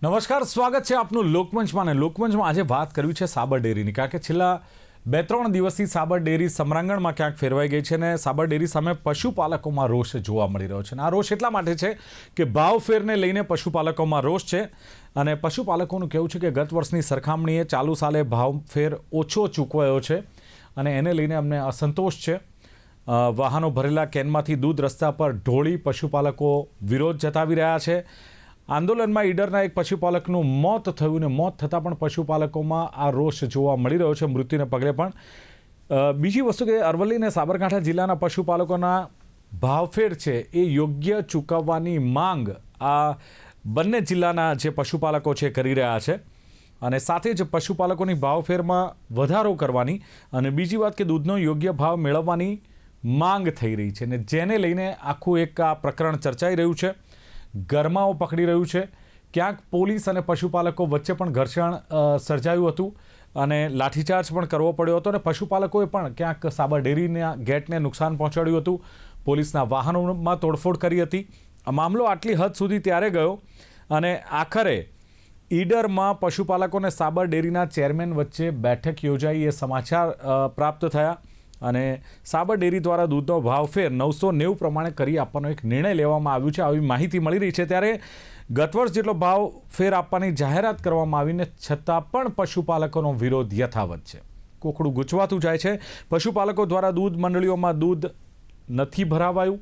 નમસ્કાર, સ્વાગત છે આપનું લોકમંચમાં. અને લોકમંચમાં આજે વાત કરવી છે સાબર ડેરીની, કારણ કે છેલ્લા 2-3 દિવસથી સાબર ડેરી સમરાંગણમાં ક્યાંક ફેરવાઈ ગઈ છે અને સાબર ડેરી સામે પશુપાલકોમાં રોષ જોવા મળી રહ્યો છે. અને આ રોષ એટલા માટે છે કે ભાવફેરને લઈને પશુપાલકોમાં રોષ છે અને પશુપાલકોનું કહેવું છે કે ગત વર્ષની સરખામણીએ ચાલુ સાલે ભાવફેર ઓછો ચૂકવાયો છે અને એને લઈને અમને અસંતોષ છે. વાહનો ભરેલા કેનમાંથી દૂધ રસ્તા પર ઢોળી પશુપાલકો વિરોધ જતાવી રહ્યા છે. આંદોલનમાં ઈડરના એક પશુપાલકનું મોત થયું ને મોત થતાં પણ પશુપાલકોમાં આ રોષ જોવા મળી રહ્યો છે, મૃત્યુને પગલે પણ. બીજી વસ્તુ કે અરવલ્લી અને સાબરકાંઠા જિલ્લાના પશુપાલકોના ભાવફેર છે એ યોગ્ય ચૂકવવાની માંગ આ બંને જિલ્લાના જે પશુપાલકો છે કરી રહ્યા છે અને સાથે જ પશુપાલકોની ભાવફેરમાં વધારો કરવાની અને બીજી વાત કે દૂધનો યોગ્ય ભાવ મેળવવાની માંગ થઈ રહી છે ને જેને લઈને આખું એક આ પ્રકરણ ચર્ચાઈ રહ્યું છે. ગરમાઓ પકડી રહ્યું છે. ક્યાંક પોલીસ અને પશુપાલકો વચ્ચે પણ ઘર્ષણ સર્જાયું હતું અને લાઠીચાર્જ પણ કરવો પડ્યો હતો અને પશુપાલકોએ પણ ક્યાંક સાબર ડેરીના ગેટને નુકસાન પહોંચાડ્યું હતું. પોલીસના વાહનોમાં તોડફોડ કરી હતી. આ મામલો આટલી હદ સુધી ત્યારે ગયો અને આખરે ઈડરમાં પશુપાલકો અને સાબર ડેરીના ચેરમેન વચ્ચે બેઠક યોજાઈ એ સમાચાર પ્રાપ્ત થયા અને સાબર ડેરી દ્વારા દૂધનો ભાવફેર 990 પ્રમાણે કરી આપવાનો એક નિર્ણય લેવામાં આવ્યો છે, આવી માહિતી મળી રહી છે. ત્યારે ગત વર્ષ જેટલો ભાવફેર આપવાની જાહેરાત કરવામાં આવીને છતાં પણ પશુપાલકોનો વિરોધ યથાવત છે. કોકડું ગૂંચવાતું જાય છે. પશુપાલકો દ્વારા દૂધ મંડળીઓમાં દૂધ નથી ભરાવાયું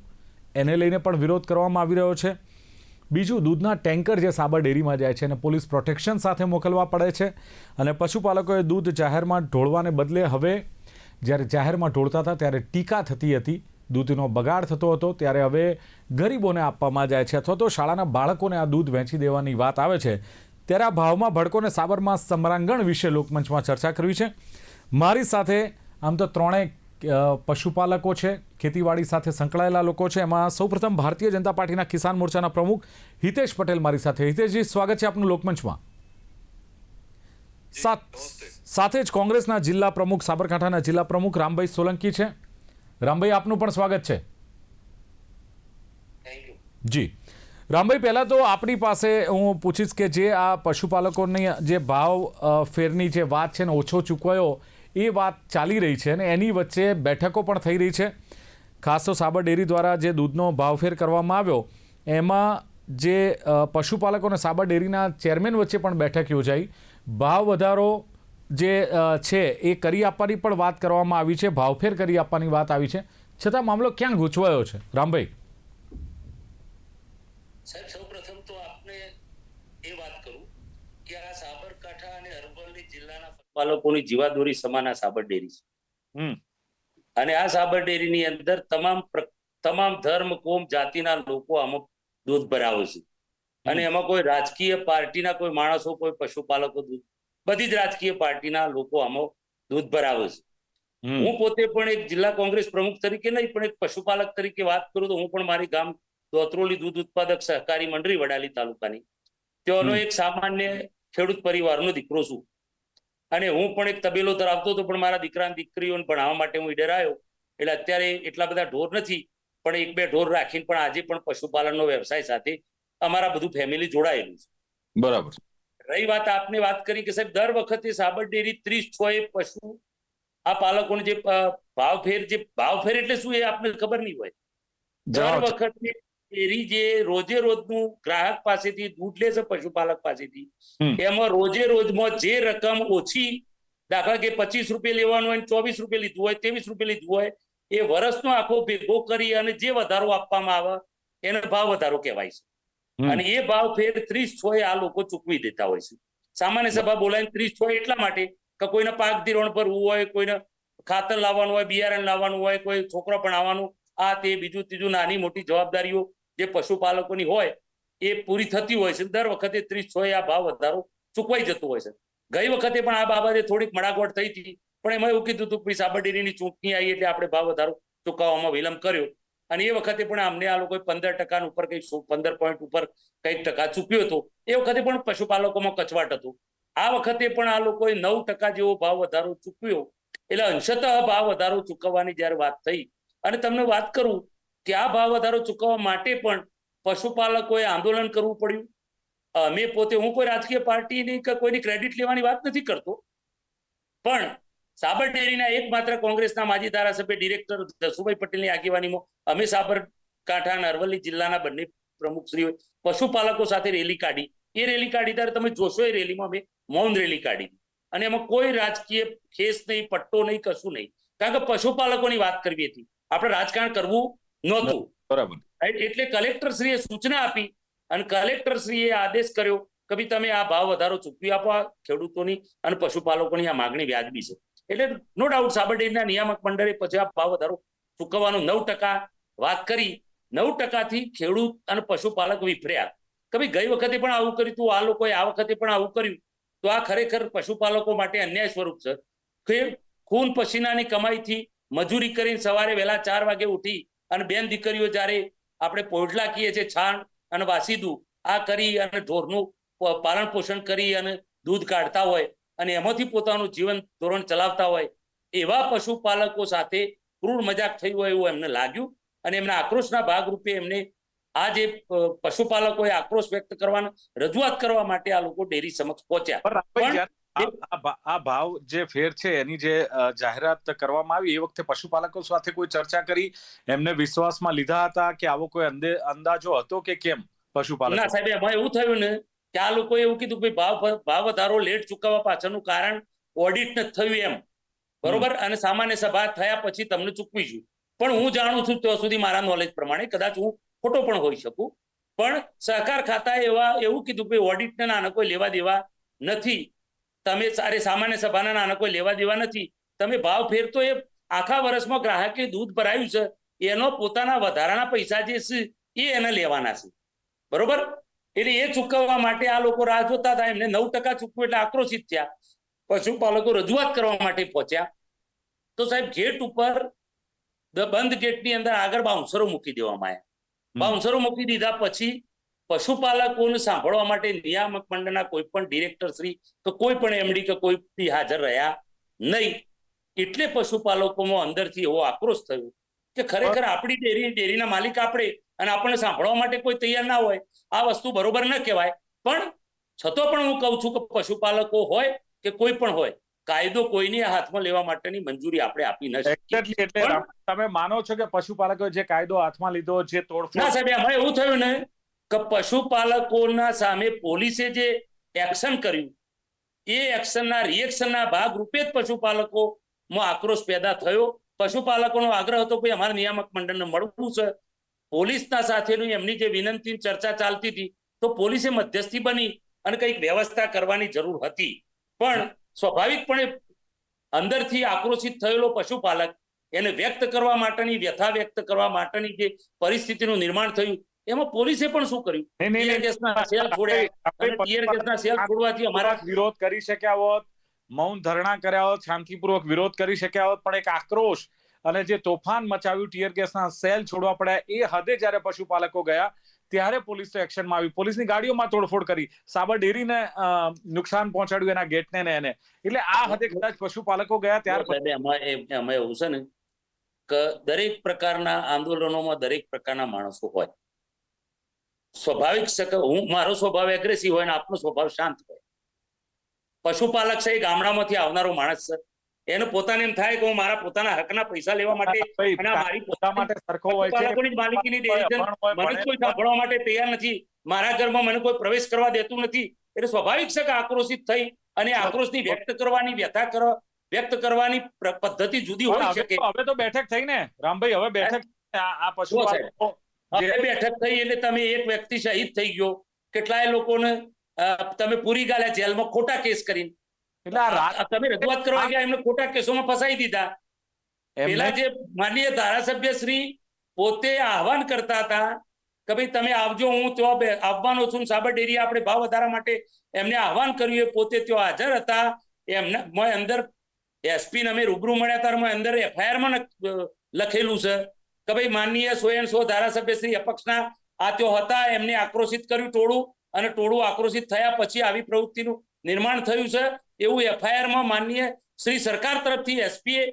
એને લઈને પણ વિરોધ કરવામાં આવી રહ્યો છે. બીજું, દૂધના ટેન્કર જે સાબર ડેરીમાં જાય છે અને પોલીસ પ્રોટેક્શન સાથે મોકલવા પડે છે અને પશુપાલકોએ દૂધ જાહેરમાં ઢોળવાને બદલે હવે જ્યારે જાહેરમાં ઢોળતા હતા ત્યારે ટીકા થતી હતી, દૂધનો બગાડ થતો હતો, ત્યારે હવે ગરીબોને આપવામાં જાય છે અથવા તો શાળાના બાળકોને આ દૂધ વેચી દેવાની વાત આવે છે. ત્યારે આ ભાવમાં ભડકોને સાબરમાં સમરાંગણ વિશે લોકમંચમાં ચર્ચા કરવી છે. મારી સાથે આમ તો ત્રણેય પશુપાલકો છે, ખેતીવાડી સાથે સંકળાયેલા લોકો છે. એમાં સૌપ્રથમ ભારતીય જનતા પાર્ટીના કિસાન મોરચાના પ્રમુખ હિતેશ પટેલ મારી સાથે. હિતેશજી, સ્વાગત છે આપનું લોકમંચમાં. સાથે જ કોંગ્રેસના જિલ્લા પ્રમુખ, સાબરકાંઠાના જિલ્લા પ્રમુખ રામભાઈ સોલંકી છે. રામભાઈ, આપનું પણ સ્વાગત છે. જી રામભાઈ, પહેલાં તો આપણી પાસે હું પૂછીશ કે જે આ પશુપાલકોની જે ભાવ ફેરની જે વાત છે ને ઓછો ચૂકવાયો એ વાત ચાલી રહી છે અને એની વચ્ચે બેઠકો પણ થઈ રહી છે. ખાસ તો સાબર ડેરી દ્વારા જે દૂધનો ભાવફેર કરવામાં આવ્યો એમાં જે પશુપાલકો અને સાબર ડેરીના ચેરમેન વચ્ચે પણ બેઠક યોજાઈ. ભાવ વધારો જે છે એ કરી આપવાની પણ વાત કરવામાં આવી છે, ભાવફેર કરી આપવાની વાત આવી છે, છતાં મામલો ક્યાં ગૂંચવાયો છે? રામભાઈ સાહેબ, સૌપ્રથમ તો આપને એ વાત કરું કે આ સાબરકાંઠા અને અરવલ્લી જિલ્લાના પશુપાલકોની જીવાદોરી સમાન આ સાબર ડેરી છે અને આ સાબર ડેરીની અંદર તમામ ધર્મ, કોમ, જાતિના લોકો આમાં દૂધ ભરાવે છે અને એમાં કોઈ રાજકીય પાર્ટીના કોઈ માણસો, કોઈ પશુપાલકો, બધી જ રાજકીય પાર્ટીના લોકો આમાં દૂધ ભરાવે છે. હું પોતે પણ એક જિલ્લા કોંગ્રેસ પ્રમુખ તરીકે નહીં પણ એક પશુપાલક તરીકે વાત કરું તો હું પણ મારી ગામ દોત્રોલી દૂધ ઉત્પાદક સહકારી મંડળી વડાલી તાલુકાની તેઓનો એક સામાન્ય ખેડૂત પરિવારનો દીકરો છું અને હું પણ એક તબેલો ધરાવતો હતો, પણ મારા દીકરા અને દીકરીઓને ભણાવવા માટે હું ઈડર આવ્યો એટલે અત્યારે એટલા બધા ઢોર નથી પણ 1-2 ઢોર રાખીને પણ આજે પણ પશુપાલનનો વ્યવસાય સાથે અમારા બધું ફેમિલી જોડાયેલું છે. બરાબર. રહી વાત, આપને વાત કરી કે સાહેબ દર વખતે સાબર ડેરી 30-6 પશુ આ પાલકોને જે ભાવફેર એટલે શું એ આપને ખબર નહીં હોય. દર વખતે ડેરી જે રોજે રોજનું ગ્રાહક પાસેથી દૂધ લે છે પશુપાલક પાસેથી, એમાં રોજે રોજમાં જે રકમ ઓછી, દાખલા કે 25 રૂપિયા લેવાનું હોય, 24 રૂપિયા લીધું હોય, 23 રૂપિયા લીધું હોય, એ વર્ષનો આખો ભેગો કરી અને જે વધારો આપવામાં આવે એને ભાવ વધારો કહેવાય છે. અને એ ભાવ ફેર 30-6 આ લોકો ચૂકવી દેતા હોય છે. સામાન્ય સભા બોલાવીને 30-6 એટલા માટે કે કોઈને પાક ધિરાણ ભરવું હોય, કોઈને ખાતર લાવવાનું હોય, બિયારણ લાવવાનું હોય, કોઈ છોકરો ભણાવવાનું, આ તે બીજું ત્રીજું નાની મોટી જવાબદારીઓ જે પશુપાલકોની હોય એ પૂરી થતી હોય છે. દર વખતે 30-6 આ ભાવ વધારો ચૂકવાઈ જતો હોય છે. ગઈ વખતે પણ આ બાબતે થોડીક મડાગોટ થઈ હતી, પણ એમાં એવું કીધું હતું કે સાબર ડેરીની ચૂંટણી આવી એટલે આપણે ભાવ વધારો ચૂકવવામાં વિલંબ કર્યો અને એ વખતે પણ અમને આ લોકોએ 15% ઉપર કંઈક 15 પોઈન્ટ ઉપર કંઈક ટકા ચૂક્યો હતો. એ વખતે પણ પશુપાલકોમાં કચવાટ હતો. આ વખતે પણ આ લોકોએ 9% જેવો ભાવ વધારો ચૂકવ્યો એટલે અંશતઃ ભાવ વધારો ચૂકવવાની જ્યારે વાત થઈ અને તમને વાત કરું કે આ ભાવ વધારો ચૂકવવા માટે પણ પશુપાલકોએ આંદોલન કરવું પડ્યું અમે પોતે, હું કોઈ રાજકીય પાર્ટીની કે કોઈની ક્રેડિટ લેવાની વાત નથી કરતો, પણ સાબર ડેરીના એકમાત્ર કોંગ્રેસના માજી ધારાસભ્ય ડિરેક્ટર જસુભાઈ પટેલની આગેવાનીમાં અમે સાબરકાંઠા અને અરવલ્લી જિલ્લાના બંને પ્રમુખશ્રીઓ પશુપાલકો સાથે રેલી કાઢી. એ રેલી કાઢી ત્યારે તમે જોશો, એ રેલીમાં અમે મૌન રેલી કાઢી અને એમાં કોઈ રાજકીય ખેસ નહીં, પટ્ટો નહીં, કશું નહીં, કારણ કે પશુપાલકોની વાત કરવી હતી, આપણે રાજકારણ કરવું નહોતું. બરાબર. એટલે કલેક્ટરશ્રીએ સૂચના આપી અને કલેક્ટરશ્રીએ આદેશ કર્યો કે ભાઈ તમે આ ભાવ વધારો ચૂકવી આપો આ ખેડૂતોની અને પશુપાલકોની આ માગણી વ્યાજબી છે. એટલે નો ડાઉટ સાબર ડેરીના નિયામક મંડળે પછી આ ભાવ વધારો ચૂકવવાનું 9% વાત કરી. 9%થી ખેડૂત અને પશુપાલક વિફર્યા કે ભાઈ ગઈ વખતે પણ આવું કર્યું તું, આ લોકોએ આ વખતે પણ આવું કર્યું, તો આ ખરેખર પશુપાલકો માટે અન્યાય સ્વરૂપ છે કે ખૂન પસીનાની કમાઈથી મજૂરી કરીને સવારે વહેલા 4 વાગે ઉઠી અને બેન દીકરીઓ જ્યારે આપણે પોઢલા કહીએ છીએ, છાણ અને વાસીદું આ કરી અને ઢોરનું પાલન પોષણ કરી અને દૂધ કાઢતા હોય અને એમાંથી પોતાનું જીવન ધોરણ ચલાવતા હોય, એવા પશુપાલકો સાથે ક્રૂર મજાક થયું હોય એવું એમને લાગ્યું અને એમના આક્રોશના ભાગરૂપે એમને આ જે પશુપાલકોએ આક્રોશ વ્યક્ત કરવાનો રજૂઆત કરવા માટે આ લોકો ડેરી સમક્ષ પહોંચ્યા. આ ભાવ જે ફેર છે એની જે જાહેરાત કરવામાં આવી, એ વખતે પશુપાલકો સાથે કોઈ ચર્ચા કરી, એમને વિશ્વાસમાં લીધા હતા કે આવો કોઈ અંદાજો હતો કે કેમ? પશુપાલક ના સાહેબ, એમાં એવું થયું ને કે આ લોકોએ એવું કીધું કે ભાવ વધારો લેટ ચૂકવવા પાછળનું કારણ ઓડિટ નથી થયું એમ, બરોબર, અને સામાન્ય સભા થયા પછી તમને ચૂકવીશું. પણ હું જાણું છું ત્યાં સુધી મારા નોલેજ પ્રમાણે, કદાચ હું ખોટો પણ હોઈ શકું, પણ સહકાર ખાતાએ એવું કીધું કે ઓડિટના નાના કોઈ લેવા દેવા નથી, તમે સામાન્ય સભાના નાના કોઈ લેવા દેવા નથી, તમે ભાવ ફેર તો એ આખા વર્ષમાં ગ્રાહકે દૂધ ભરાયું છે એનો પોતાના વધારાના પૈસા જે છે એ એને લેવાના છે, બરોબર. એટલે એ ચૂકવવા માટે આ લોકો રાહ જોતા હતા. એમને 9% ચૂકવું એટલે આક્રોશિત થયા. પશુપાલકો રજૂઆત કરવા માટે પહોંચ્યા તો સાહેબ ગેટ ઉપર બંધ ગેટની અંદર આગળ બાઉન્સરો મૂકી દેવામાં આવ્યા. બાઉન્સરો મૂકી દીધા પછી પશુપાલકોને સાંભળવા માટે નિયામક મંડળના કોઈ પણ ડિરેક્ટર શ્રી કે કોઈ પણ એમડી કે કોઈ બી હાજર રહ્યા નહીં. એટલે પશુપાલકોમાં અંદરથી એવો આક્રોશ થયો કે ખરેખર આપણી ડેરીના માલિક આપણે અને આપણને સાંભળવા માટે કોઈ તૈયાર ના હોય, આ વસ્તુ બરોબર ન કહેવાય. પણ છતાં પણ હું કહું છું કે પશુપાલકો હોય કે કોઈ પણ હોય, કાયદો કોઈની હાથમાં લેવા માટેની મંજૂરી આપણે આપી ન શકીએ. એટલે તમે માનો છો કે પશુપાલકોએ જે કાયદો હાથમાં લીધો, જે તોડફોડ? ના સાહેબ, એમાં એવું થયું ને કે પશુપાલકોના સામે પોલીસે જે એક્શન કર્યું એ એક્શનના રિએક્શનના ભાગ રૂપે જ પશુપાલકોમાં આક્રોશ પેદા થયો. પશુપાલકોનો આગ્રહ હતો કે અમારા નિયામક મંડળને મળવું છે. પોલીસના સાથેની એમની જે વિનંતી ચર્ચા ચાલતી હતી તો પોલીસે મધ્યસ્થી બની અને કંઈક વ્યવસ્થા કરવાની જરૂર હતી. પણ સ્વાભાવિકપણે અંદરથી આક્રોશિત થયેલો પશુપાલક એને વ્યક્ત કરવા માટેની વ્યથા વ્યક્ત કરવા માટેની જે પરિસ્થિતિનું નિર્માણ થયું એમાં પોલીસે પણ શું કર્યું? ટીયર ગેસના સેલ છોડ્યા અને ટીયર ગેસના સેલ છોડવાથી અમારા વિરોધ કરી શક્યા હોત, મૌન ધરણા કર્યા હોત, શાંતિપૂર્વક વિરોધ કરી શક્યા હોત, પણ એક આક્રોશ અને જે તોફાન મચાવ્યું, ટીયર ગેસના સેલ છોડવા પડ્યા, એ હદે જ્યારે પશુપાલકો ગયા ત્યારે પોલીસ તો એક્શનમાં આવી, પોલીસની ગાડીઓમાં તોડફોડ કરી, સાબર ડેરીને નુકસાન પહોંચાડ્યું, એના ગેટને ને એને. એટલે આ હદે કદાચ પશુપાલકો ગયા ત્યાર એમાં એવું છે ને કે દરેક પ્રકારના આંદોલનોમાં દરેક પ્રકારના માણસો હોય. સ્વાભાવિક છે કે મારો સ્વભાવ એગ્રેસિવ હોય ને આપનો સ્વભાવ શાંત હોય. પશુપાલક છે એ ગામડામાંથી આવનારો માણસ છે, એને પોતાને એમ થાય કે હું મારા પોતાના હકના પૈસા લેવા માટે અને મારી પોતાના સરખો હોય છે, પશુપાલકોની માલિકીની ડેરી છે, મને કોઈ સાંભળવા માટે તૈયાર નથી, મારા ઘરમાં મને કોઈ પ્રવેશ કરવા દેતું નથી. એટલે સ્વાભાવિક છે કે આક્રોશિત થઈ અને આક્રોશની વ્યક્ત કરવાની વ્યક્ત કરવાની પદ્ધતિ જુદી હોઈ શકે. હવે તો બેઠક થઈ ને રામભાઈ, હવે બેઠક આ પશુપાલકો બેઠક થઈ એટલે તમે એક વ્યક્તિ શહીદ થઈ ગયો, કેટલાય લોકોને તમે પૂરી ગાલ્યા જેલમાં ખોટા કેસ કરીને. એટલે તમે રજૂઆત કરવા ગયા એમને ખોટા કેસોમાં ફસાઈ દીધા. પેલા જે માનનીય ધારાસભ્ય શ્રી પોતે આહવાન કરતા હતા કે ભાઈ તમે આવજો, હું ત્યાં આવવાનો છું, સાબર ડેરી આપણે ભાવ વધારા માટે એમને આહવાન કર્યું, એ પોતે ત્યાં હાજર હતા. એમના અંદર એસપી અમે રૂબરૂ મળ્યા હતા, અંદર એફઆઈઆરમાં લખેલું છે કે ભાઈ માનનીય 100 ધારાસભ્ય શ્રી અપક્ષના આ ત્યાં હતા, એમને આક્રોશિત કર્યું ટોળું, અને ટોળું આક્રોશિત થયા પછી આવી પ્રવૃત્તિનું નિર્માણ થયું છે એવું એફઆઈઆરમાં માનનીય શ્રી સરકાર તરફથી એસપીએ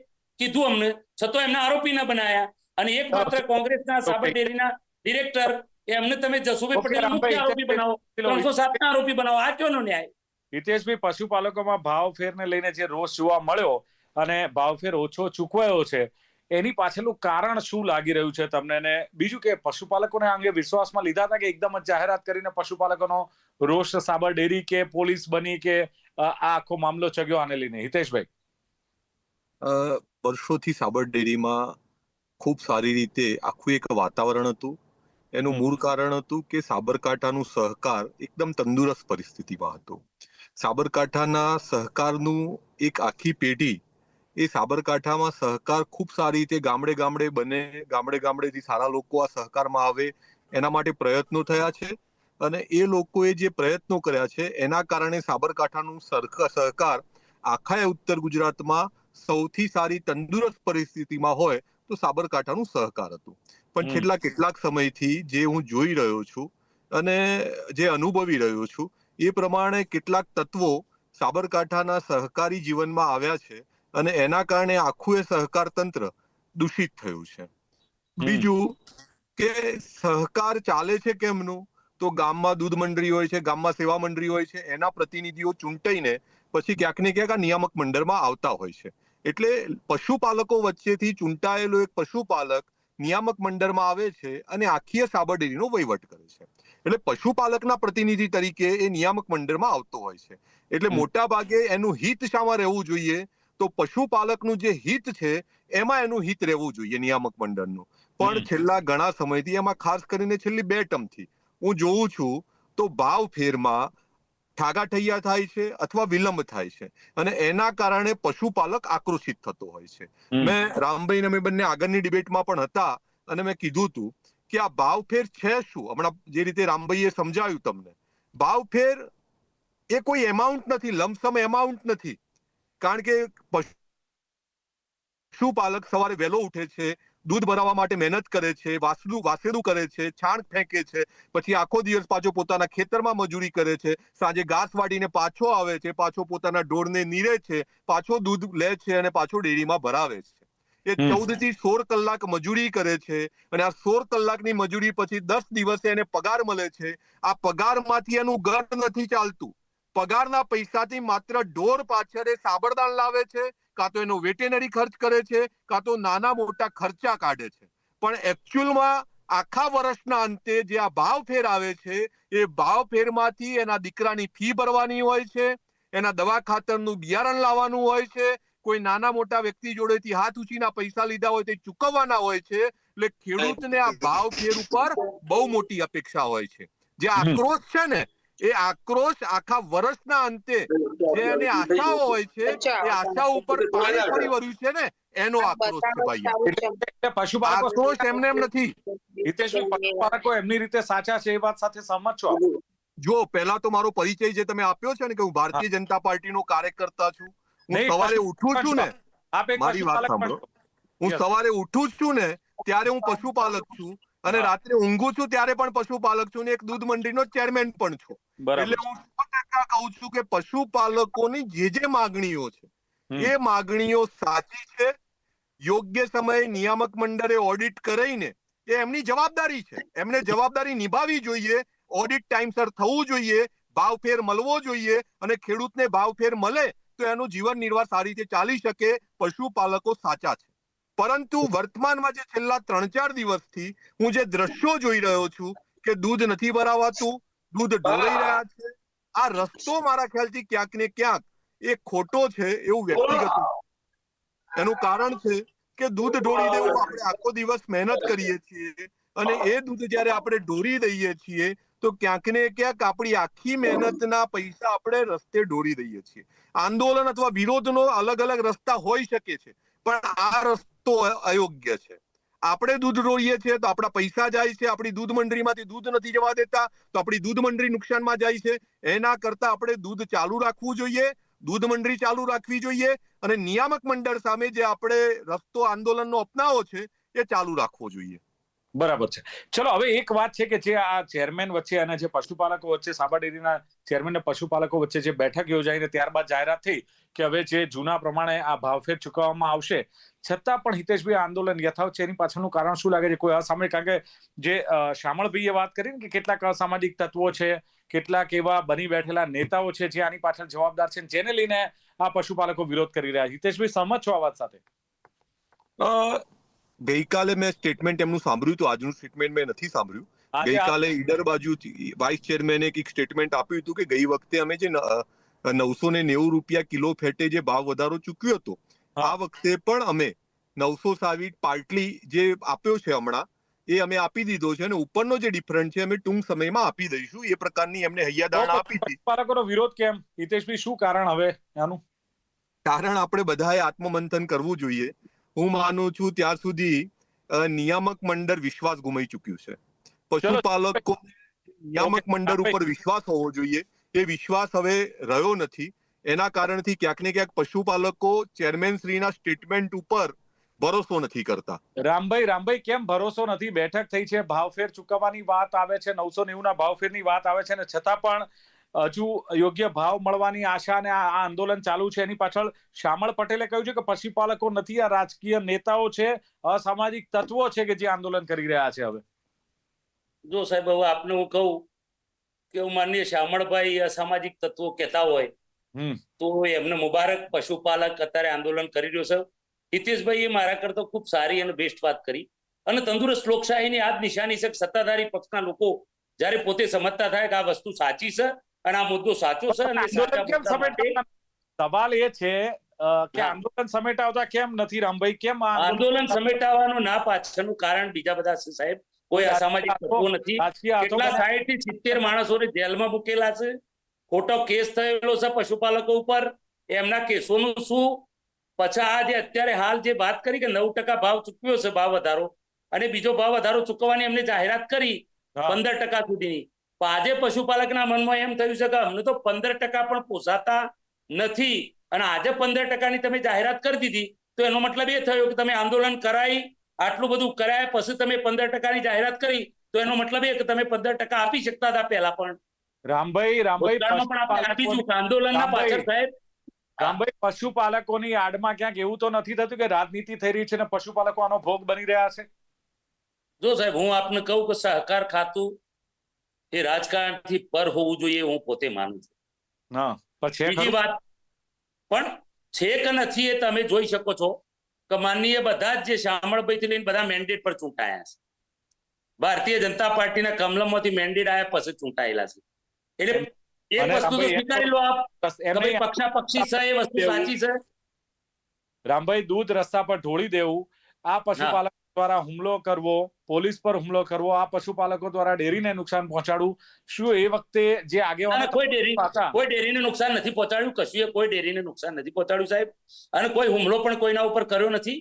કીધું અમને, છતાં એમના આરોપી ન બનાયા. અને એકમાત્ર કોંગ્રેસના સાબર ડેરીના ડિરેક્ટર એમને તમે જસુભાઈ ઓકે, પટેલ મુખ્ય આરોપી બનાવો, 307 ના આરોપી બનાવો, આ ક્યાંનો ન્યાય? હિતેશભાઈ, પશુપાલકોમાં ભાવફેરને લઈને જે રોષ જોવા મળ્યો અને ભાવફેર ઓછો ચૂકવાયો છે, એની પાછળનું કારણ શું લાગી રહ્યું છે તમને? અને બીજું કે પશુપાલકોને આ અંગે વિશ્વાસમાં લીધા હતા કે એકદમ જ જાહેરાત કરીને પશુપાલકોનો રોષ સાબર ડેરી કે પોલીસ બની કે આ આખો મામલો ચગ્યો આને લઈને? હિતેશભાઈ. વર્ષોથી સાબર ડેરીમાં ખૂબ સારી રીતે આખું એક વાતાવરણ હતું. એનું મૂળ કારણ હતું કે સાબરકાંઠાનું સહકાર એકદમ તંદુરસ્ત પરિસ્થિતિમાં હતું. સાબરકાંઠાના સહકારનું એક આખી પેઢી એ સાબરકાંઠામાં સહકાર ખૂબ સારી રીતે ગામડે ગામડે બને, ગામડે ગામડેથી સારા લોકો આ સહકારમાં આવે એના માટે પ્રયત્નો થયા છે. અને એ લોકોએ જે પ્રયત્નો કર્યા છે એના કારણે સાબરકાંઠાનું સહકાર આખા ઉત્તર ગુજરાતમાં સૌથી સારી તંદુરસ્ત પરિસ્થિતિમાં હોય તો સાબરકાંઠાનું સહકાર હતું. પણ છેલ્લા કેટલાક સમયથી જે હું જોઈ રહ્યો છું અને જે અનુભવી રહ્યો છું એ પ્રમાણે કેટલાક તત્વો સાબરકાંઠાના સહકારી જીવનમાં આવ્યા છે અને એના કારણે આખું એ સહકાર તંત્ર દૂષિત થયું છે. બીજું કે સહકાર ચાલે છે કેમનું? તો ગામમાં દૂધ મંડળી હોય છે, ગામમાં સેવા મંડળી હોય છે, એના પ્રતિનિધિઓ ચૂંટાઈને પછી ક્યાંક ને ક્યાંક આ નિયામક મંડળમાં આવતા હોય છે. એટલે પશુપાલકો વચ્ચેથી ચૂંટાયેલો એક પશુપાલક નિયામક મંડળમાં આવે છે અને આખી સાબર ડેરીનો વહીવટ કરે છે. એટલે પશુપાલકના પ્રતિનિધિ તરીકે એ નિયામક મંડળમાં આવતો હોય છે. એટલે મોટા ભાગે એનું હિત શામાં રહેવું જોઈએ? તો પશુપાલકનું જે હિત છે એમાં એનું હિત રહેવું જોઈએ નિયામક મંડળનું. પણ છેલ્લા ઘણા સમયથી, એમાં ખાસ કરીને છેલ્લી 2 ટર્મથી હું જોઉં છું તો ભાવ ફેરમાં ઠાગાઠૈયા થાય છે અથવા વિલંબ થાય છે અને એના કારણે પશુપાલક આક્રોશિત થતો હોય છે. મેં રામભાઈ અમે બંને આગળની ડિબેટમાં પણ હતા અને મેં કીધું હતું કે આ ભાવફેર છે શું? હમણાં જે રીતે રામભાઈએ સમજાવ્યું તમને, ભાવફેર એ કોઈ એમાઉન્ટ નથી, લમસમ એમાઉન્ટ નથી. કારણ કે પશુપાલક સવારે વહેલો ઉઠે છે, દૂધ ભરાવવા માટે મહેનત કરે છે, વાસેદું કરે છે, છાણ ફેંકે છે, પછી આખો દિવસ પાછો પોતાના ખેતરમાં મજૂરી કરે છે, સાંજે ઘાસ વાટીને પાછો આવે છે, પાછો પોતાના ઢોરને નીરે છે, પાછો દૂધ લે છે અને પાછો ડેરીમાં ભરાવે છે. એ 14 થી 16 કલાક મજૂરી કરે છે અને આ 16 કલાકની મજૂરી પછી 10 દિવસે એને પગાર મળે છે. આ પગારમાંથી એનું ઘર નથી ચાલતું. પગારના પૈસાથી માત્ર ઢોર પાછળ એ સાબરદાણ લાવે છે, કાં તો એનો વેટેનરી ખર્ચ કરે છે, કાં તો નાના મોટા ખર્ચા કાઢે છે. પણ એકચ્યુઅલમાં આખા વર્ષના અંતે જે આ ભાવફેર આવે છે એ ભાવફેરમાંથી એના દીકરાની ફી ભરવાની હોય છે, એના દવા ખાતરનું બિયારણ લાવવાનું હોય છે, કોઈ નાના મોટા વ્યક્તિ જોડેથી હાથ ઉછીના પૈસા લીધા હોય તે ચૂકવવાના હોય છે. એટલે ખેડૂતને આ ભાવફેર ઉપર બહુ મોટી અપેક્ષા હોય છે. જે આક્રોશ છે ને એ આક્રોશ આખા વર્ષના અંતે જે એની આશાઓ હોય છે એ આશા ઉપર પાણી ફરી વળ્યું છે ને એનો આક્રોશ છે ભાઈ. એટલે પશુપાલકો આક્રોશ એમને એમ નથી. હિતેશભાઈ, પશુપાલકો એમની રીતે સાચા છે, એ વાત સાથે સહમત છો આપ? જો પહેલા તો મારો પરિચય જે તમે આપ્યો છે ને કે હું ભારતીય જનતા પાર્ટીનો કાર્યકર્તા છું. હું નહીં, સવારે ઉઠું છું ને, આપ એક મારી વાત પશુપાલક સાંભળો, પણ હું સવારે ઉઠું જ છું ને ત્યારે હું પશુપાલક છું અને રાત્રે ઊંઘું છું ત્યારે પણ પશુપાલક છું ને એક દૂધ મંડળીનો ચેરમેન પણ છું. એટલે હું 100% કહું છું કે પશુપાલકોની જે માગણીઓ છે એ માગણીઓ સાચી છે. યોગ્ય સમયે નિયામક મંડળે ઓડિટ કરીને એ એમની જવાબદારી છે, એમને જવાબદારી નિભાવવી જોઈએ. ઓડિટ ટાઈમસર થવું જોઈએ, ભાવફેર મળવો જોઈએ અને ખેડૂતને ભાવફેર મળે તો એનું જીવન નિર્વાહ સારી રીતે ચાલી શકે. પશુપાલકો સાચા છે. પરંતુ વર્તમાનમાં જે છેલ્લા 3-4 દિવસથી હું જે દ્રશ્યો જોઈ રહ્યો છું કે દૂધ નથી ભરાવાતું, દૂધ ઢોરાઈ રહ્યા છે, આ રસ્તો મારા ખ્યાલથી ક્યાંક ને ક્યાંક એ ખોટો છે એવું વ્યક્તિગત. એનું કારણ છે કે દૂધ ઢોળી દેવું, આપણે આખો દિવસ મહેનત કરીએ છીએ અને એ દૂધ જ્યારે આપણે ઢોરી દઈએ છીએ તો ક્યાંક ને ક્યાંક આપણી આખી મહેનતના પૈસા આપણે રસ્તે ઢોરી દઈએ છીએ. આંદોલન અથવા વિરોધનો અલગ અલગ રસ્તા હોઈ શકે છે પણ આ રસ્તો અયોગ્ય છે. આપણે દૂધ ઢોળીએ છીએ તો આપણા પૈસા જાય છે, આપણી દૂધ મંડળીમાંથી દૂધ નથી જવા દેતા તો આપણી દૂધ મંડળી નુકસાનમાં જાય છે. એના કરતા આપણે દૂધ ચાલુ રાખવું જોઈએ, દૂધ મંડળી ચાલુ રાખવી જોઈએ અને નિયામક મંડળ સામે જે આપણે રસ્તો આંદોલનનો અપનાવો છે એ ચાલુ રાખવો જોઈએ. બરાબર છે. ચલો હવે એક વાત છે કે જે આ ચેરમેન વચ્ચે અને જે પશુપાલકો વચ્ચે સાબર ડેરીના ચેરમેન અને પશુપાલકો વચ્ચે જે બેઠક યોજાઈને ત્યારબાદ જાહેરાત થઈ કે હવે જે જૂના પ્રમાણે આ ભાવફેર ચૂકવવામાં આવશે, છતાં પણ હિતેશભાઈ આંદોલન યથાવત છે. એની પાછળનું કારણ શું લાગે છે? કોઈ અસામયિક, કારણ કે જે શામળભાઈએ વાત કરી ને કે કેટલાક અસામાજિક તત્વો છે, કેટલાક એવા બની બેઠેલા નેતાઓ છે જે આની પાછળ જવાબદાર છે, જેને લઈને આ પશુપાલકો વિરોધ કરી રહ્યા છે. હિતેશભાઈ, સહમત છો આ વાત સાથે? ગઈકાલે મેં સ્ટેટમેન્ટ એમનું સાંભળ્યું હતું, આજનું સ્ટેટમેન્ટ મેં નથી સાંભળ્યું. આજે ગઈકાલે ઈડર બાજુથી વાઇસ ચેરમેને એક સ્ટેટમેન્ટ આપ્યું હતું કે ગઈ વખતે અમે જે 990 કિલો ફેટે જે ભાવ વધારો ચૂક્યો હતો, હા. આ વખતે પણ અમે 960 પાર્ટલી જે આપ્યો છે હમણાં, એ અમે આપી દીધો છે અને ઉપરનો જે ડિફરન્ટ છે અમે ટૂંક સમયમાં આપી દઈશું. એ પ્રકારની એમને હૈયાદારણા આપી હતી. પશુપાલકોનો વિરોધ કેમ, હિતેશભાઈ? શું કારણ હવે આનું? કારણ આપણે બધાએ આત્મમંથન કરવું જોઈએ. હું માનું છું ત્યાં સુધી નિયામક મંડળ વિશ્વાસ ગુમાવી ચૂક્યું છે. પશુપાલકો નિયામક મંડળ ઉપર વિશ્વાસ હોવો જોઈએ, એ વિશ્વાસ હવે રહ્યો નથી. એના કારણથી ક્યાંક ને ક્યાંક પશુપાલકો ચેરમેન શ્રીના સ્ટેટમેન્ટ ઉપર ભરોસો નથી કરતા. રામભાઈ, કેમ ભરોસો નથી? બેઠક થઈ છે, ભાવફેર ચૂકવવાની વાત આવે છે, 990 ના ભાવફેરની વાત આવે છે, અને છતાં પણ હજુ યોગ્ય ભાવ મળવાની આશા અને આ આંદોલન ચાલુ છે. એની પાછળ શામળ પટેલે કહ્યું છે કે પશુપાલકો નથી, આ રાજકીય નેતાઓ છે, અસામાજિક તત્વો છે કે જે આંદોલન કરી રહ્યા છે. હવે જો સાહેબ, હવે આપને હું કહું કે હું માનીય શામળભાઈ અસામાજિક તત્વો કહેતા હોય તો એમને મુબારક. પશુપાલક અત્યારે આંદોલન કરી રહ્યો છે. હિતેશભાઈએ મારા કરતા ખૂબ સારી અને બેસ્ટ વાત કરી. અને તંદુરસ્ત લોકશાહીની આ જ નિશાની છે કે સત્તાધારી પક્ષના લોકો જ્યારે પોતે સમજતા થાય કે આ વસ્તુ સાચી છે અને આ મુદ્દો સાચો છે, અને સવાલ એ છે કે આંદોલન સમેટાવતા કેમ નથી રામભાઈ? કેમ આંદોલન સમેટાવવાનું ના પાછળનું કારણ બીજા બધા છે સાહેબ. કોઈ અસામાજિક તત્વો નથી. કેટલા 60 થી 70 માણસોને જેલમાં મૂકેલા છે. ખોટો કેસ થયેલો છે પશુપાલકો ઉપર. એમના કેસોનું શું? પછી આ જે અત્યારે હાલ જે વાત કરી કે 9% ભાવ ચૂકવ્યો છે, ભાવ વધારો, અને બીજો ભાવ વધારો ચૂકવવાની એમને જાહેરાત કરી 15% સુધીની. આજે પશુપાલકના મનમાં એમ થયું છે કે અમને તો 15% પણ પોસાતા નથી, અને આજે 15%ની તમે જાહેરાત કરી દીધી તો એનો મતલબ એ થયો કે તમે આંદોલન કરાઈ, આટલું બધું કરાય, પછી તમે 15%ની જાહેરાત કરી તો એનો મતલબ એ કે તમે 15% આપી શકતા હતા પહેલા પણ. રામભાઈ, પશુપાલકોની આડમાં ક્યાંક એવું તો નથી થતું કે રાજનીતિ થઈ રહી છે અને પશુપાલકો આનો ભોગ બની રહ્યા છે? જો સાહેબ, હું આપને કહું કે સહકાર ખાતું એ રાજકારણથી પર હોવું જોઈએ, હું પોતે માનું છું. બીજી વાત પણ છે કે નથી એ તમે જોઈ શકો છો કે માનનીય બધા જ જે શામળભાઈથી લઈને બધા મેન્ડેટ પર ચૂંટાયા છે. ભારતીય જનતા પાર્ટીના કમલમમાંથી મેન્ડેટ આવ્યા પછી ચૂંટાયેલા છે. એટલે એક વસ્તુ તો સ્વીકારી લો આપ કે ભાઈ પક્ષાપક્ષી છે, એ વસ્તુ સાચી છે. રામભાઈ, દૂધ રસ્તા પર ઢોળી દેવું, આ પશુપાલકો દ્વારા હુમલો કરવો, પોલીસ પર હુમલો કરવો, આ પશુપાલકો દ્વારા ડેરીને નુકસાન પહોંચાડવું, શું એ વખતે જે આગેવાનો કોઈ ડેરીને નુકસાન નથી પહોંચાડ્યું? કશું કોઈ ડેરીને નુકસાન નથી પહોંચાડ્યું સાહેબ. અને કોઈ હુમલો પણ કોઈના ઉપર કર્યો નથી.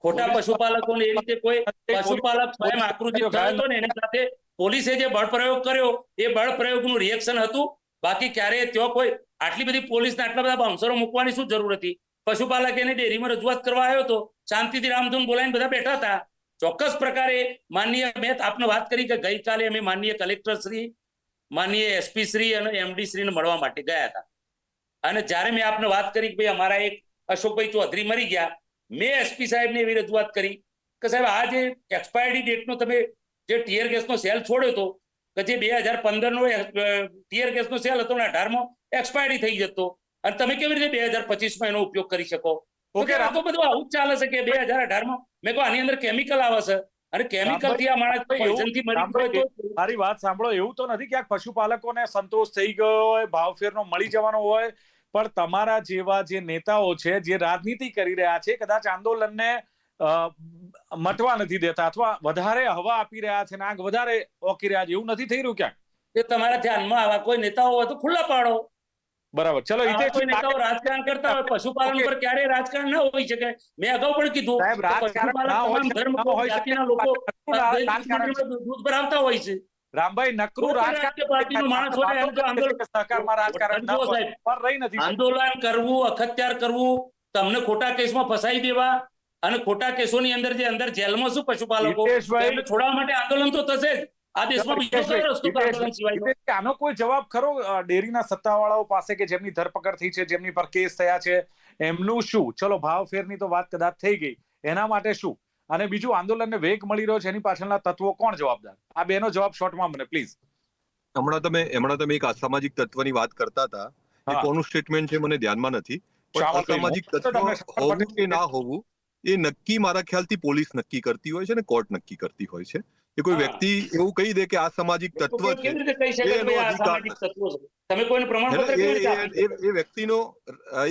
ખોટા પશુપાલકોને એ રીતે કોઈ પશુપાલક સ્વયં આકૃતિ થયો હતો ને એની સાથે પોલીસે જે બળ પ્રયોગ કર્યો એ બળ પ્રયોગનું રિએક્શન હતું. બાકી ક્યારે ત્યાં કોઈ આટલી બધી પોલીસને આટલા બધા બાઉન્સરો મૂકવાની શું જરૂર હતી? પશુપાલક એને ડેરીમાં રજૂઆત કરવા આવ્યો હતો, શાંતિથી રામધૂન બોલાવીને બધા બેઠા હતા. ચોક્કસ પ્રકારે માનનીય મેં આપને વાત કરી કે ગઈકાલે અમે માનનીય કલેક્ટર શ્રી, માનનીય એસપી શ્રી અને એમડી શ્રીને મળવા માટે ગયા હતા. અને જ્યારે મેં આપને વાત કરી કે ભાઈ અમારા એક અશોકભાઈ ચૌધરી મરી ગયા, મેં એસપી સાહેબને એવી રજૂઆત કરી કે સાહેબ આ જે એક્સપાયરી ડેટનો તમે જે ટીયર ગેસનો સેલ છોડ્યો હતો કે જે 2015 નો ટીયર ગેસનો સેલ હતો ને 18 એક્સપાયરી થઈ જતો, અને તમે કેવી રીતે 2025 એનો ઉપયોગ કરી શકો? ઓકે, આ તો બધું આવું જ ચાલે છે કે 2018 મેં કહું આની અંદર કેમિકલ આવે છે અને કેમિકલ થી આ માણસ પોઈઝનથી મરી ગયો તો. મારી વાત સાંભળો, એવું તો નથી કે આ પશુપાલકોને સંતોષ થઈ ગયો હોય, ભાવફેરનો મળી જવાનો હોય, પણ તમારા જેવા જે નેતાઓ છે જે રાજનીતિ કરી રહ્યા છે, કદાચ આંદોલનને મટવા નથી દેતા અથવા વધારે હવા આપી રહ્યા છે, આગ વધારે ઓકી રહ્યા છે, એવું નથી થઈ રહ્યું ક્યાંક? એ તમારા ધ્યાનમાં આવા કોઈ નેતાઓ હોય તો ખુલ્લા પાડો. બરાબર, ચલો. કોઈ નેતાઓ રાજકારણ કરતા હોય, પશુપાલન પર ક્યારેય રાજકારણ ના હોઈ શકે. મેં અગાઉ પણ કીધું દૂધ પર આવતા હોય છે. રામભાઈ, નકરું આંદોલન કરવું, અખત્યાર કરવું, તમને ખોટા કેસમાં ફસાઈ દેવા અને ખોટા કેસોની અંદર જે અંદર જેલમાં શું પશુપાલકો હિતેશભાઈ- એમને છોડાવવા માટે આંદોલન તો થશે જ. આ દેશમાં બીજો કયો રસ્તો તો આંદોલન સિવાયનો? હિતેશભાઈ, આનો કોઈ જવાબ ખરો ડેરીના સત્તાવાળાઓ પાસે કે જેમની ધરપકડ થઈ છે, જેમની પર કેસ થયા છે, એમનું શું? ચલો ભાવફેરની તો વાત કદાચ થઈ ગઈ, એના માટે શું? અને બીજું, આંદોલનને વેગ મળી રહ્યો છે, એની પાછળના તત્વો કોણ જવાબદાર? આ બેનો જવાબ શોર્ટમાં મને પ્લીઝ. હમણાં તમે એક અસામાજિક તત્વની વાત કરતા હતા, એ હા. કોનું સ્ટેટમેન્ટ છે મને ધ્યાનમાં નથી, પણ શામળભાઈનું. અસામાજિક તો તત્વ તમને ખબર હોવું પડી કે ના હોવું એ નક્કી મારા ખ્યાલથી પોલીસ નક્કી કરતી હોય છે ને કોર્ટ નક્કી કરતી હોય છે. એ કોઈ હા. વ્યક્તિ એવું કહી દે કે આ સામાજિક તો તત્વ છે, કેવી રીતે કહી શકાય કે એનો ભાઈ આ અધિકાર સામાજિક તત્વો છે? તમે કોઈને પ્રમાણપત્ર કેવી રીતે આપી શકો?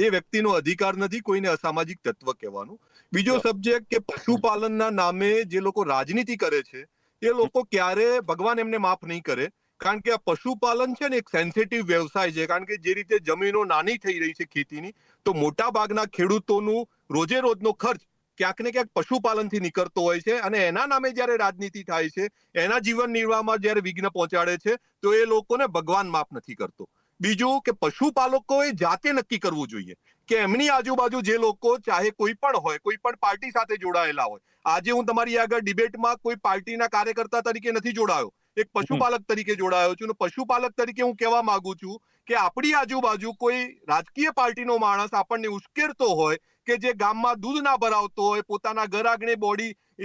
એ વ્યક્તિનો અધિકાર નથી કોઈને અસામાજિક તત્વ કહેવાનું. બીજો સબ્જેક્ટ કે પશુપાલનના નામે જે લોકો રાજનીતિ કરે છે, એ લોકો ક્યારે ભગવાન એમને માફ નહીં કરે. કારણ કે આ પશુપાલન છે ને એક સેન્સિટિવ વ્યવસાય છે. કારણ કે જે રીતે જમીનો નાની થઈ રહી છે ખેતીની, તો મોટા ભાગના ખેડૂતોનું રોજે રોજનો ખર્ચ ક્યાંક ને ક્યાંક પશુપાલનથી નીકળતો હોય છે, અને એના નામે જ્યારે રાજનીતિ થાય છે, એના જીવન નિર્વાહમાં જ્યારે વિઘ્ન પહોંચાડે છે, તો એ લોકોને ભગવાન માફ નથી કરતો. બીજું કે પશુપાલકોએ જાતે નક્કી કરવું જોઈએ કે એમની આજુબાજુ જે લોકો ચાહે કોઈ પણ હોય, કોઈ પણ પાર્ટી સાથે જોડાયેલા હોય. આજે હું તમારી આગળ ડિબેટમાં કોઈ પાર્ટીના કાર્યકર્તા તરીકે નથી જોડાયો, એક પશુપાલક તરીકે જોડાયો છું. અને પશુપાલક તરીકે હું કહેવા માંગુ છું કે આપણી આજુબાજુ કોઈ રાજકીય પાર્ટીનો માણસ આપણને ઉશ્કેરતો હોય કે જે ગામમાં દૂધ ના ભરાવતો હોય, પોતાના ઘર આંગણે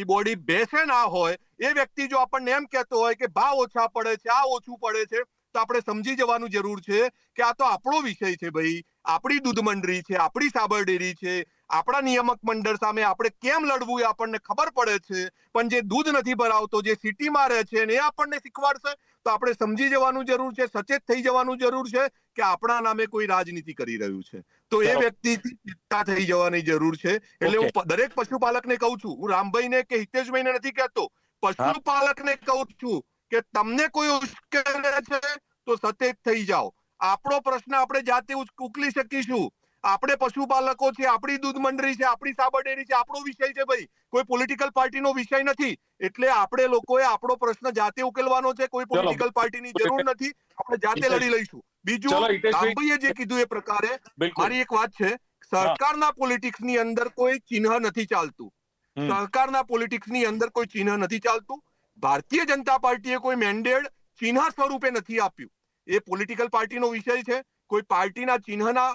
બોડી બેસે ના હોય, એ વ્યક્તિ જો આપણને એમ કહેતો હોય કે ભાવ ઓછા પડે છે, આ ઓછું પડે છે, તો આપણે સમજી જવાનું જરૂર છે કે આ તો આપણો વિષય છે ભાઈ. આપણી દૂધ મંડળી છે, આપણી સાબર ડેરી છે, આપણા નિયામક મંડળ સામે આપણે કેમ લડવું એ આપણને ખબર પડે છે. પણ જે દૂધ નથી ભરાવતો, જે સિટીમાં રહે છે, એ આપણને શીખવાડશે તો આપણે સમજી જવાનું જરૂર છે, સચેત થઈ જવાનું જરૂર છે કે આપણા નામે કોઈ રાજનીતિ કરી રહ્યું છે. તો એ વ્યક્તિથી ચિંતા થઈ જવાની જરૂર છે. એટલે હું દરેક પશુપાલકને કહું છું, હું રામભાઈને કે હિતેશભાઈને નથી કહેતો, પશુપાલકને કહું છું કે તમને કોઈ ઉશ્કેરે છે તો સચેત થઈ જાઓ. આપણો પ્રશ્ન આપણે જાતે ઉકલી શકીશું. આપણે પશુપાલકો છે, આપણી દૂધ મંડળી છે, આપણી સાબર ડેરી છે, આપણો વિષય છે ભાઈ, કોઈ પોલિટિકલ પાર્ટીનો વિષય નથી. એટલે આપણે લોકોએ આપણો પ્રશ્ન જાતે ઉકેલવાનો છે. કોઈ પોલિટિકલ પાર્ટીની જરૂર નથી. આપણે જાતે લડી લઈશું. બીજું, રામભાઈએ જે કીધું એ પ્રકારે મારી એક વાત છે, સરકારના પોલિટિક્સની અંદર કોઈ ચિહ્ન નથી ચાલતું. સરકારના પોલિટિક્સની અંદર કોઈ ચિહ્ન નથી ચાલતું. ભારતીય જનતા પાર્ટીએ કોઈ મેન્ડેટ ચિહ્ન સ્વરૂપે નથી આપ્યું. એ પોલિટિકલ પાર્ટીનો વિષય છે. કોઈ પાર્ટીના ચિહ્નના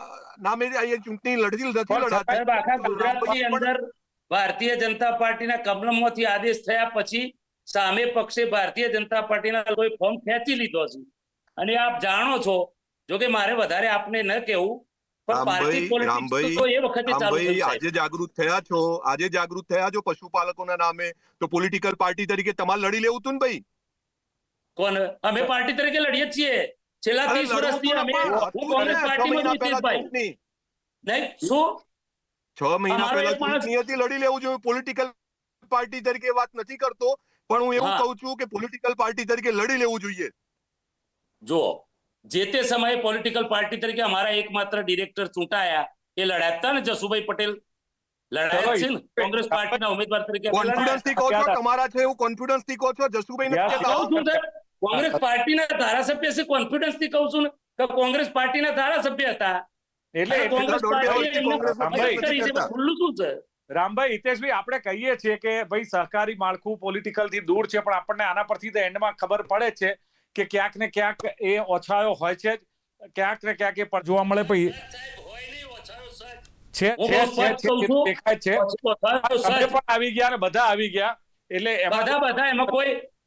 નામે અહીંયા ચૂંટણી લડતી નથી લડાતી. સાહેબ, આખા ગુજરાતની અંદર ભારતીય જનતા પાર્ટીના કમલમમાંથી આદેશ થયા પછી સામે પક્ષે ભારતીય જનતા પાર્ટીના લોકોએ ફોર્મ ખેંચી લીધો છે. અને આપ જાણો છો, જો કે મારે વધારે આપને ન કહેવું, પણ પાર્ટી પોલિટિક્સ તો એ વખતે ચાલુ થઈ. આજે જાગૃત થયા છો પશુપાલકોના નામે, તો પોલિટિકલ પાર્ટી તરીકે તમારે લડી લેવું હતું ને ભાઈ. કોણ? અમે પાર્ટી તરીકે લડીએ છીએ છેલ્લા 30 વર્ષથી. અમે કોંગ્રેસ પાર્ટીમાં છું હિતેશભાઈ. નહીં શું 6 મહિના પહેલા ચૂંટણી હતી, લડી લેવું જોઈએ. પોલિટિકલ પાર્ટી તરીકે વાત નથી કરતો, પણ હું એવું કહું છું કે પોલિટિકલ પાર્ટી તરીકે લડી લેવું જોઈએ. જો જે તે સમયે પોલિટિકલ પાર્ટી તરીકે અમારા એકમાત્ર ડિરેક્ટર ચૂંટાયા એ લડાયા હતા ને, જસુભાઈ પટેલ લડાયા છે ને કોંગ્રેસ પાર્ટીના ઉમેદવાર તરીકે. કોન્ફિડન્સ થી કહો છો તમારા છે એવું કોન્ફિડન્સ થી કહો છો? જસુભાઈ નથી કહેતા. કોંગ્રેસ પાર્ટીના ધારાસભ્ય છે, કોન્ફિડન્સ થી કહું છું ને કે કોંગ્રેસ પાર્ટીના ધારાસભ્ય હતા. એટલે કોંગ્રેસ પાર્ટીએ એમને ખુલ્લું શું છે? રામભાઈ, હિતેશભાઈ, આપણે કહીએ છીએ કે ભાઈ સહકારી માળખું પોલિટિકલ થી દૂર છે, પણ આપણને આના પરથી તો એન્ડમાં ખબર પડે છે કે ક્યાંક ને ક્યાંક એ ઓછાયો હોય છે, ક્યાંક ને ક્યાંક એ જોવા મળે. પછી દેખાય છે પણ આવી ગયા ને બધા આવી ગયા, એટલે બધા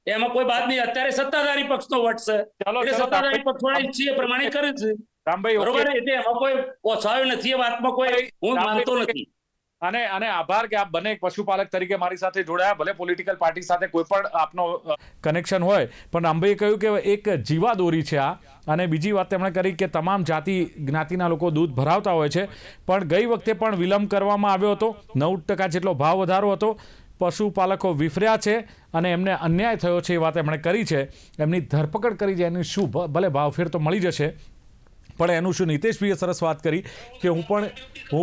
એમાં કોઈ બાદ નહીં. અત્યારે સત્તાધારી પક્ષનો વટ છે, એટલે સત્તાધારી પક્ષ વાળા ઈચ્છે એ પ્રમાણે કરે છે. રામભાઈ, બરોબર, એટલે એમાં કોઈ ઓછાયો નથી, એ વાતમાં કોઈ હું માનતો નથી. અને આભાર કે આપ બંને પશુપાલક તરીકે મારી સાથે જોડાયા. ભલે પોલિટિકલ પાર્ટી સાથે કોઈ પણ આપનો કનેક્શન હોય, પણ રામભાઈએ કહ્યું કે એક જીવાદોરી છે આ. અને બીજી વાત તેમણે કરી કે તમામ જાતિ જ્ઞાતિના લોકો દૂધ ભરાવતા હોય છે, પણ ગઈ વખતે પણ વિલંબ કરવામાં આવ્યો હતો. 9% જેટલો ભાવ વધારો હતો. પશુપાલકો વિફર્યા છે અને એમને અન્યાય થયો છે, એ વાત એમણે કરી છે. એમની ધરપકડ કરી છે, એની શું ભલે ભાવફેર તો મળી જશે, પણ એનું શું? હિતેશભાઈએ સરસ વાત કરી કે હું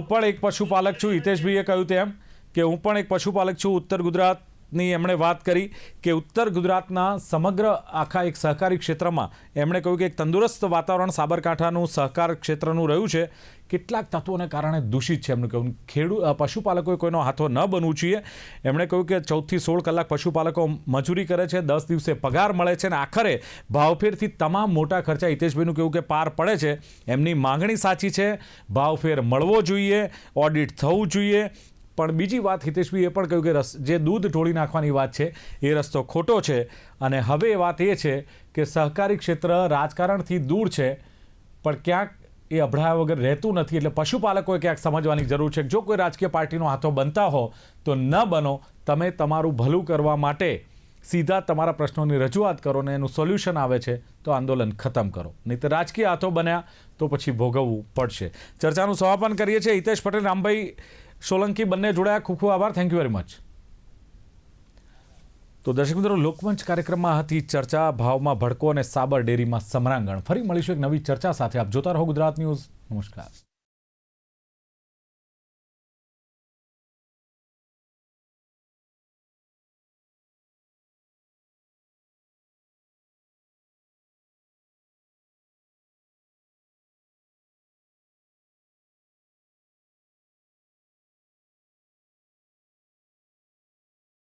પણ એક પશુપાલક છું. હિતેશભાઈએ કહ્યું તેમ કે હું પણ એક પશુપાલક છું. ઉત્તર ગુજરાત વાતની એમણે વાત કરી કે ઉત્તર ગુજરાતના સમગ્ર આખા એક સહકારી ક્ષેત્રમાં એમણે કહ્યું કે એક તંદુરસ્ત વાતાવરણ સાબરકાંઠાનું સહકાર ક્ષેત્રનું રહ્યું છે. કેટલાક તત્વોને કારણે દૂષિત છે એમનું કહેવું. પશુપાલકોએ કોઈનો હાથો ન બનવું જોઈએ. એમણે કહ્યું કે 14 થી 16 કલાક પશુપાલકો મજૂરી કરે છે, 10 દિવસે પગાર મળે છે અને આખરે ભાવફેરથી તમામ મોટા ખર્ચા હિતેશભાઈનું કહેવું કે પાર પડે છે. એમની માંગણી સાચી છે, ભાવફેર મળવો જોઈએ, ઓડિટ થવું જોઈએ. પણ બીજી વાત હિતેશભાઈએ પણ કહ્યું કે જે દૂધ ઢોળી નાખવાની વાત છે એ રસ્તો ખોટો છે. અને હવે વાત એ છે કે સહકારી ક્ષેત્ર રાજકારણથી દૂર છે, પણ ક્યાંક એ અભડાયા વગર રહેતું નથી. એટલે પશુપાલકોએ ક્યાંક સમજવાની જરૂર છે. જો કોઈ રાજકીય પાર્ટીનો હાથો બનતા હો તો ન બનો. તમે તમારું ભલું કરવા માટે સીધા તમારા પ્રશ્નોની રજૂઆત કરો ને એનું સોલ્યુશન આવે છે તો આંદોલન ખતમ કરો. નહીં તો રાજકીય હાથો બન્યા તો પછી ભોગવવું પડશે. ચર્ચાનું સમાપન કરીએ છીએ. હિતેશ પટેલ, રામભાઈ સોલંકી બંને જોડાયા. ખૂબ ખૂબ આભાર. Thank you very much. તો દર્શક મિત્રો, લોકમંચ કાર્યક્રમમાં હતી ચર્ચા ભાવમાં ભડકો અને સાબર ડેરીમાં સમરાંગણ. ફરી મળીશું એક નવી ચર્ચા સાથે. આપ જોતા રહો ગુજરાત ન્યૂઝ. નમસ્કાર.